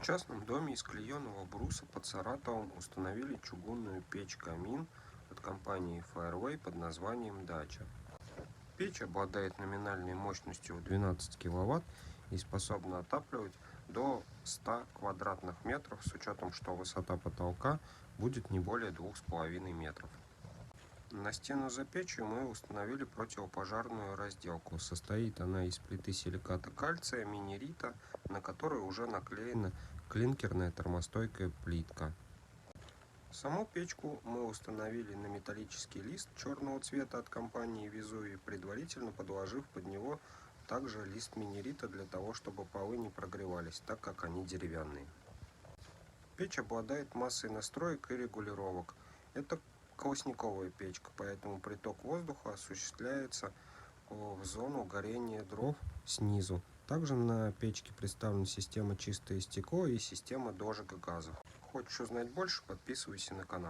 частном доме из клееного бруса под Саратовом установили чугунную печь-камин от компании Fairway под названием «Дача». Печь обладает номинальной мощностью в 12 кВт и способна отапливать до 100 квадратных метров, с учетом, что высота потолка будет не более 2,5 метров. На стену за печью мы установили противопожарную разделку. Состоит она из плиты силиката кальция минерита, на которой уже наклеена клинкерная термостойкая плитка. Саму печку мы установили на металлический лист черного цвета от компании Везувий, предварительно подложив под него также лист минерита для того, чтобы полы не прогревались, так как они деревянные. Печь обладает массой настроек и регулировок. Это колосниковая печка, поэтому приток воздуха осуществляется в зону горения дров снизу. Также на печке представлена система «Чистое стекло» и система дожига газов. Хочешь узнать больше, подписывайся на канал.